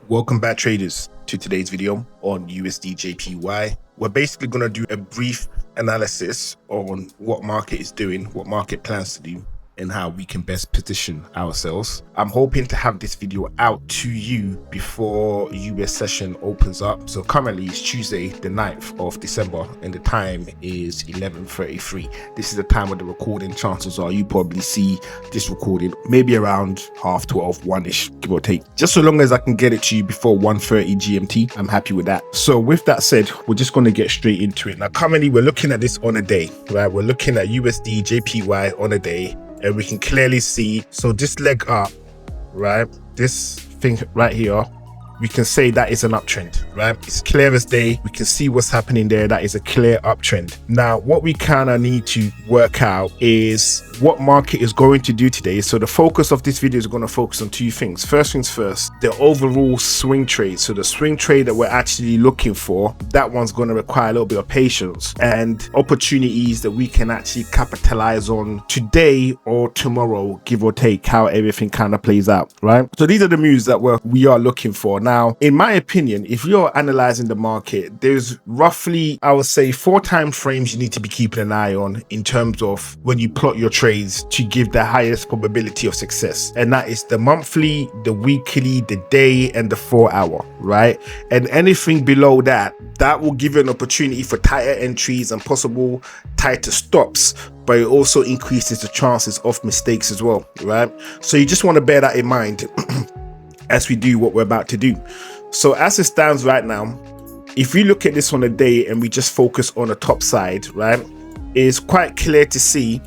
Welcome back, traders, to today's video on USDJPY. We're basically going to do a brief analysis on what market is doing, what market plans to do, and how we can best position ourselves. I'm hoping to have this video out to you before US session opens up. So currently it's Tuesday, the 9th of December, and the time is 11:33. This is the time of the recording. Chances are you probably see this recording maybe around 12:30, 1-ish, give or take. Just so long as I can get it to you before 1:30 GMT, I'm happy with that. So with that said, we're just going to get straight into it. Now currently we're looking at this on a day, right? We're looking at USDJPY on a day. And we can clearly see, so this leg up, right, this thing right here, we can say that is an uptrend, right? It's clear as day. We can see what's happening there. That is a clear uptrend. Now, what we kind of need to work out is what market is going to do today. So the focus of this video is going to focus on two things. First things first, the overall swing trade. So the swing trade that we're actually looking for, that one's going to require a little bit of patience and opportunities that we can actually capitalize on today or tomorrow, give or take, how everything kind of plays out, right? So these are the moves that we are looking for. Now, in my opinion, if you're analyzing the market, there's roughly, I would say, 4 time frames you need to be keeping an eye on in terms of when you plot your trades to give the highest probability of success. And that is the monthly, the weekly, the day, and the 4-hour, right? And anything below that, that will give you an opportunity for tighter entries and possible tighter stops, but it also increases the chances of mistakes as well, right? So you just want to bear that in mind as we do what we're about to do. So as it stands right now, if we look at this on a day and we just focus on the top side, right, it's quite clear to see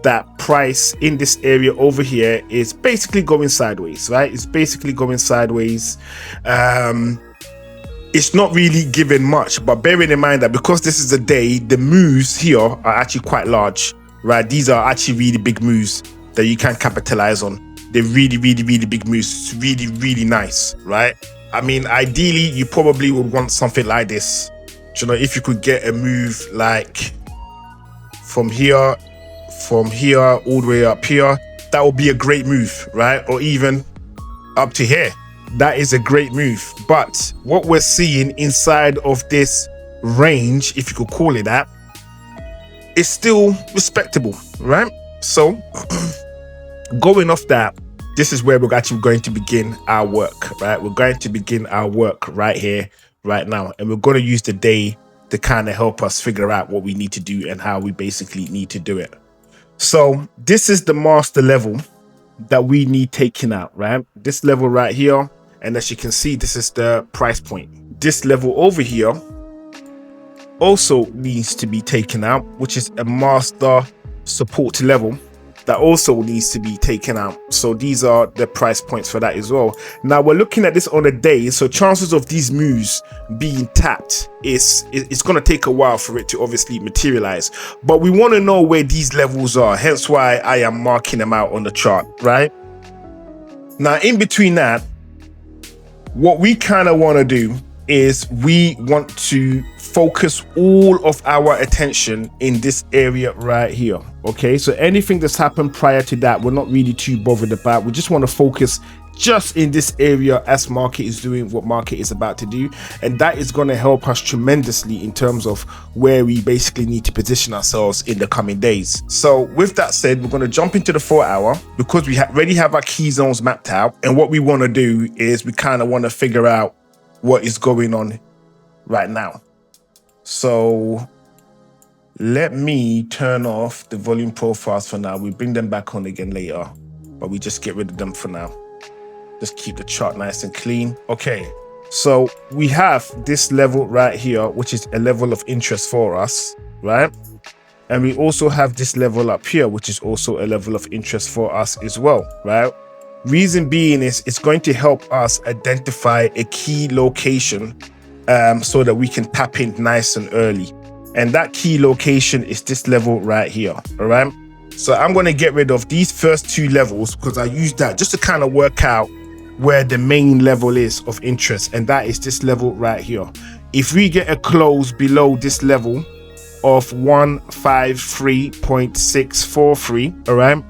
that price in this area over here is basically going sideways, right? It's basically going sideways. It's not really giving much, but bearing in mind that because this is a day, the moves here are actually quite large, right? These are actually really big moves that you can capitalize on. They're really big moves. It's really nice, right? I mean, ideally, you probably would want something like this. You know, if you could get a move like from here all the way up here, that would be a great move, right? Or even up to here. That is a great move. But what we're seeing inside of this range, if you could call it that, is still respectable, right? So going off that, this is where we're actually going to begin our work, right? We're going to begin our work right here, right now. And we're going to use the day to kind of help us figure out what we need to do and how we basically need to do it. So this is the master level that we need taken out, right? This level right here. And as you can see, this is the price point. This level over here also needs to be taken out, which is a master support level that also needs to be taken out. So these are the price points for that as well. Now we're looking at this on a day, so chances of these moves being tapped it's going to take a while for it to obviously materialize, but we want to know where these levels are, hence why I am marking them out on the chart, right? Now in between that, what we kind of want to do is we want to focus all of our attention in this area right here. Okay, so anything that's happened prior to that, we're not really too bothered about. We just want to focus just in this area as market is doing what market is about to do, and that is going to help us tremendously in terms of where we basically need to position ourselves in the coming days. So with that said, we're going to jump into the 4-hour because we already have our key zones mapped out, and what we want to do is we kind of want to figure out what is going on right now. So let me turn off the volume profiles for now. We bring them back on again later, but we just get rid of them for now. Just keep the chart nice and clean. Okay, so we have this level right here, which is a level of interest for us, right? And we also have this level up here, which is also a level of interest for us as well, right? Reason being is it's going to help us identify a key location so that we can tap in nice and early. And that key location is this level right here, all right? So I'm going to get rid of these first 2 levels because I use that just to kind of work out where the main level is of interest, and that is this level right here. If we get a close below this level of 153.643, all right,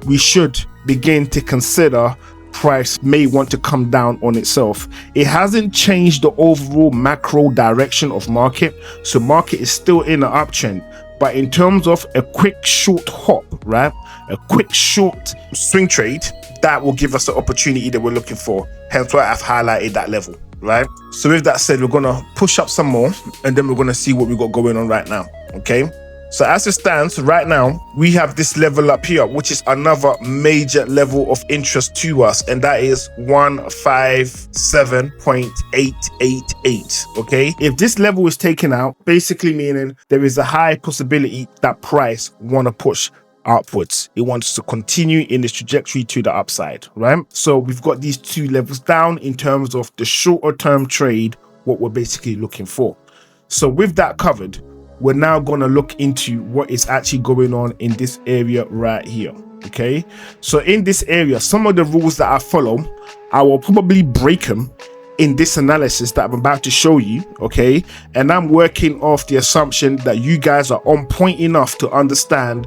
we should begin to consider price may want to come down on itself. It hasn't changed the overall macro direction of market, so market is still in an uptrend. But in terms of a quick short hop, right, a quick short swing trade, that will give us the opportunity that we're looking for. Hence why I've highlighted that level, right? So with that said, we're gonna push up some more, and then we're gonna see what we got going on right now. Okay, so as it stands right now, we have this level up here, which is another major level of interest to us, and that is 157.888. Okay, if this level is taken out, basically meaning there is a high possibility that price want to push upwards. It wants to continue in this trajectory to the upside, right? So we've got these two levels down in terms of the shorter term trade, what we're basically looking for. So with that covered, we're now going to look into what is actually going on in this area right here. Okay, so in this area, some of the rules that I follow, I will probably break them in this analysis that I'm about to show you. Okay, and I'm working off the assumption that you guys are on point enough to understand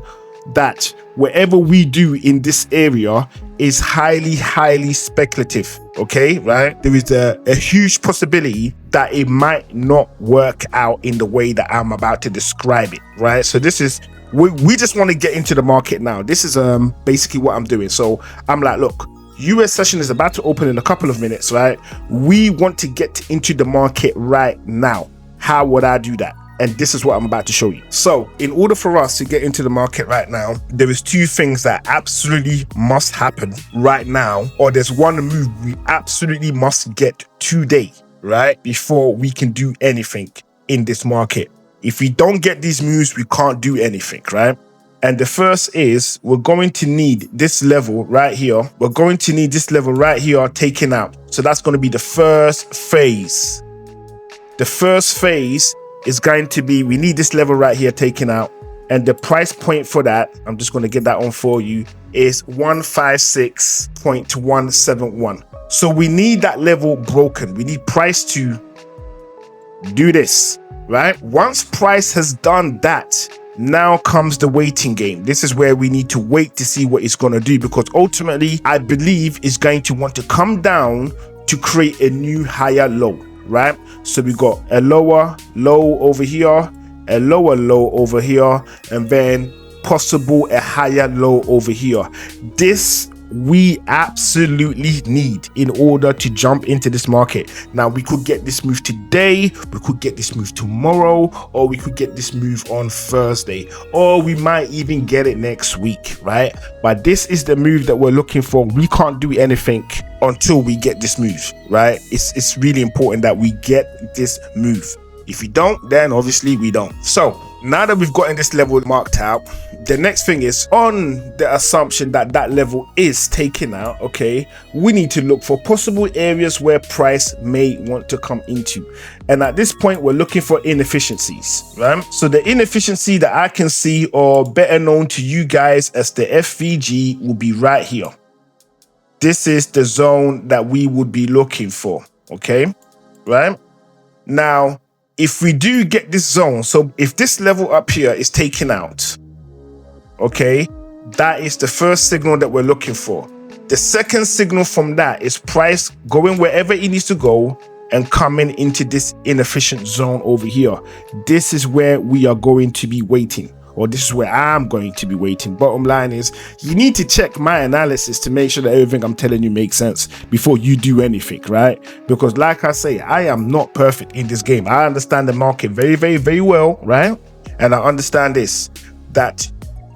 that whatever we do in this area is highly speculative. Okay, right? There is a huge possibility that it might not work out in the way that I'm about to describe it, right? So this is, we just want to get into the market now. This is basically what I'm doing. So I'm like, look, US session is about to open in a couple of minutes, right? We want to get into the market right now. How would I do that? And this is what I'm about to show you. So in order for us to get into the market right now, there is two things that absolutely must happen right now, or there's one move we absolutely must get today, right, before we can do anything in this market. If we don't get these moves, we can't do anything, right? And the first is we're going to need this level right here. We're going to need this level right here taken out. So that's going to be the first phase. The first phase is going to be, we need this level right here taken out, and the price point for that, I'm just going to get that on for you, is 156.171. so we need that level broken. We need price to do this, right? Once price has done that, now comes the waiting game. This is where we need to wait to see what it's going to do, because ultimately I believe it's going to want to come down to create a new higher low, right? So we got a lower low over here, a lower low over here, and then possible a higher low over here. This we absolutely need in order to jump into this market. Now we could get this move today, we could get this move tomorrow, or we could get this move on Thursday, or we might even get it next week, right? But this is the move that we're looking for. We can't do anything until we get this move, right? It's really important that we get this move. If we don't, then obviously we don't. So now that we've gotten this level marked out, the next thing is, on the assumption that that level is taken out, okay, we need to look for possible areas where price may want to come into. And at this point, we're looking for inefficiencies, right? So the inefficiency that I can see, or better known to you guys as the FVG, will be right here. This is the zone that we would be looking for, okay, right? Now, if we do get this zone, so if this level up here is taken out, okay, that is the first signal that we're looking for. The second signal from that is price going wherever it needs to go and coming into this inefficient zone over here. This is where we are going to be waiting, or this is where I'm going to be waiting. Bottom line is, you need to check my analysis to make sure that everything I'm telling you makes sense before you do anything, right? Because like I say, I am not perfect in this game. I understand the market very well, right? And I understand this, that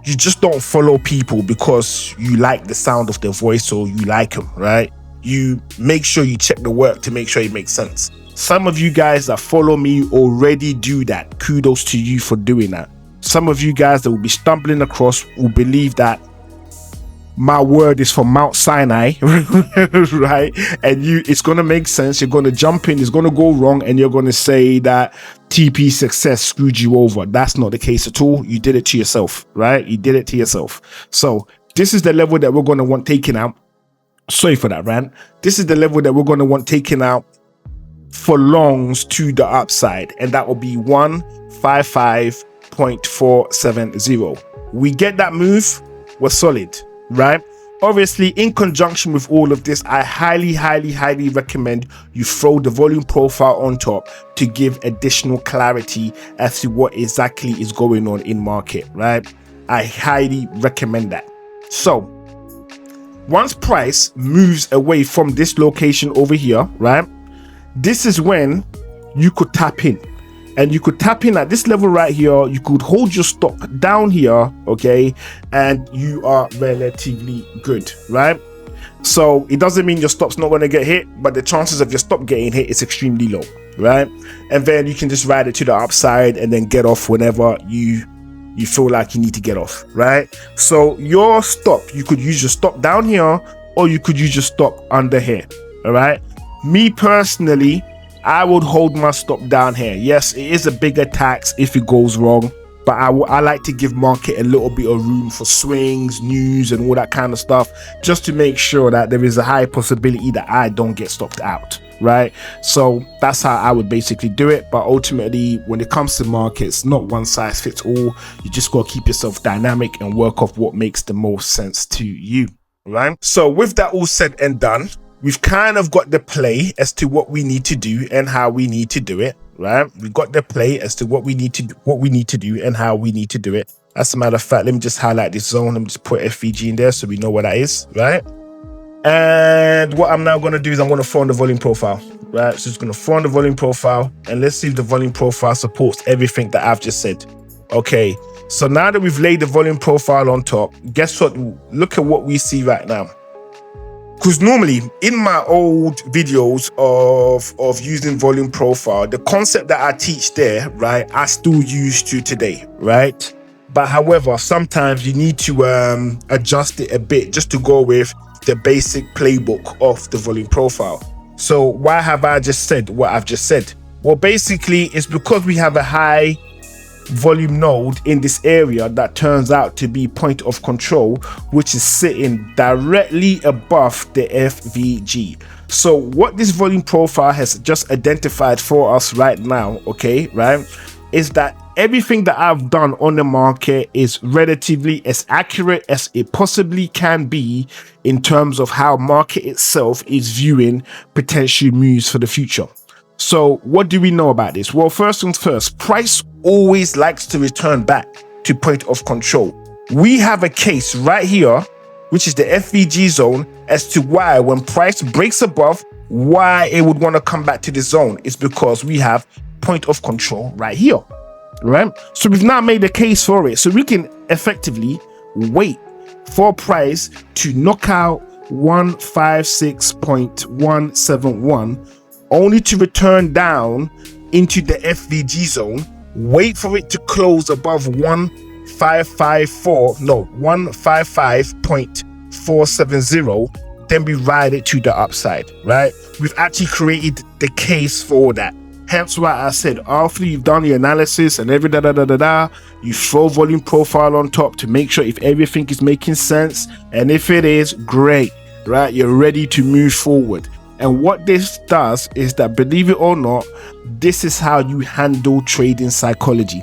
you just don't follow people because you like the sound of their voice or you like them, right? You make sure you check the work to make sure it makes sense. Some of you guys that follow me already do that. Kudos to you for doing that. Some of you guys that will be stumbling across will believe that my word is from Mount Sinai, right? And it's going to make sense. You're going to jump in, it's going to go wrong, and you're going to say that TP success screwed you over. That's not the case at all. You did it to yourself, right? You did it to yourself. So this is the level that we're going to want taken out. Sorry for that rant. This is the level that we're going to want taken out for longs to the upside, and that will be 155.470. We get that move, we're solid, right? Obviously, in conjunction with all of this, I highly recommend you throw the volume profile on top to give additional clarity as to what exactly is going on in market, right? I highly recommend that. So once price moves away from this location over here, right, this is when you could tap in. And you could tap in at this level right here. You could hold your stop down here, okay? And you are relatively good, right? So it doesn't mean your stop's not going to get hit, but the chances of your stop getting hit is extremely low, right? And then you can just ride it to the upside and then get off whenever you feel like you need to get off, right? So your stop, you could use your stop down here, or you could use your stop under here, all right? Me personally, I would hold my stop down here. Yes, it is a bigger tax if it goes wrong, but I like to give market a little bit of room for swings, news, and all that kind of stuff, just to make sure that there is a high possibility that I don't get stopped out, right? So that's how I would basically do it. But ultimately, when it comes to markets, not one size fits all. You just got to keep yourself dynamic and work off what makes the most sense to you, right? So with that all said and done, we've kind of got the play as to what we need to do and how we need to do it, right? We got the play as to what we need to do and how we need to do it. As a matter of fact, let me just highlight this zone. Let me just put FVG in there so we know what that is, right? And what I'm now going to do is I'm going to throw on the volume profile, right? So it's going to throw on the volume profile, and let's see if the volume profile supports everything that I've just said. Okay, so now that we've laid the volume profile on top, guess what? Look at what we see right now. Because normally in my old videos of using volume profile, the concept that I teach there, right, I still use to today, right? But however, sometimes you need to adjust it a bit just to go with the basic playbook of the volume profile. So why have I just said what I've just said? Well, basically it's because we have a high volume node in this area that turns out to be point of control, which is sitting directly above the FVG. So what this volume profile has just identified for us right now, okay, right, is that everything that I've done on the market is relatively as accurate as it possibly can be in terms of how market itself is viewing potential moves for the future. So what do we know about this? Well, first things first, price always likes to return back to point of control. We have a case right here, which is the FVG zone, as to why when price breaks above, why it would want to come back to the zone. It's because we have point of control right here, right? So we've now made a case for it. So we can effectively wait for price to knock out 156.171, only to return down into the FVG zone, wait for it to close above 155.470, then we ride it to the upside, right? We've actually created the case for that. Hence why I said after you've done the analysis and every you throw volume profile on top to make sure if everything is making sense, and if it is, great, right? You're ready to move forward. And what this does is that, believe it or not, this is how you handle trading psychology.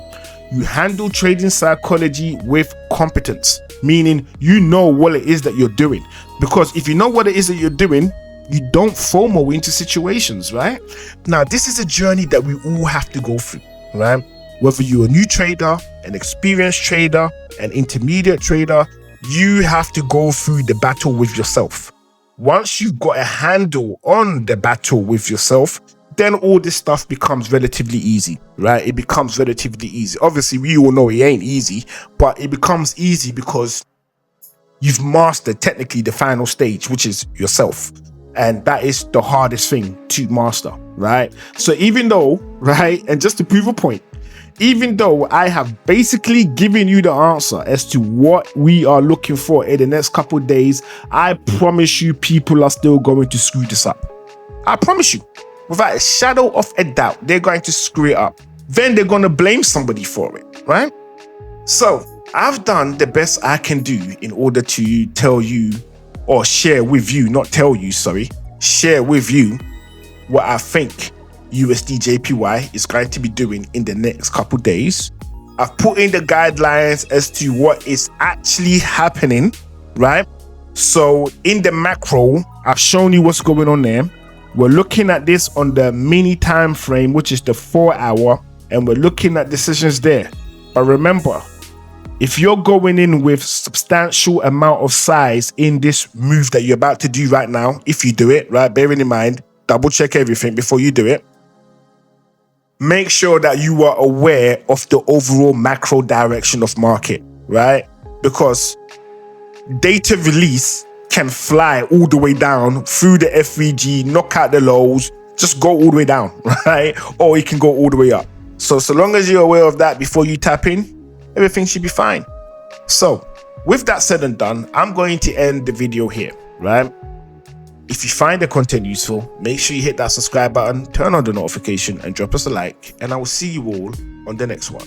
You handle trading psychology with competence, meaning you know what it is that you're doing. Because if you know what it is that you're doing, you don't FOMO into situations, right? Now, this is a journey that we all have to go through, right? Whether you're a new trader, an experienced trader, an intermediate trader, you have to go through the battle with yourself. Once you've got a handle on the battle with yourself, then all this stuff becomes relatively easy, right? It becomes relatively easy. Obviously, we all know it ain't easy, but it becomes easy because you've mastered technically the final stage, which is yourself. And that is the hardest thing to master, right? So even though, right, and just to prove a point, even though I have basically given you the answer as to what we are looking for in the next couple of days, I promise you people are still going to screw this up. I promise you, without a shadow of a doubt, they're going to screw it up. Then they're going to blame somebody for it, right? So I've done the best I can do in order to tell you, or share with you, not tell you, sorry, share with you what I think USDJPY is going to be doing in the next couple days. I've put in the guidelines as to what is actually happening, right? So in the macro, I've shown you what's going on there. We're looking at this on the mini time frame, which is the 4-hour, and we're looking at decisions there. But remember, if you're going in with substantial amount of size in this move that you're about to do right now, if you do it, right, bearing in mind, double check everything before you do it. Make sure that you are aware of the overall macro direction of market, right? Because data release can fly all the way down through the FVG, knock out the lows, just go all the way down, right? Or it can go all the way up. So long as you're aware of that before you tap in, everything should be fine. So with that said and done, I'm going to end the video here, right? If you find the content useful, make sure you hit that subscribe button, turn on the notification, and drop us a like, and I will see you all on the next one.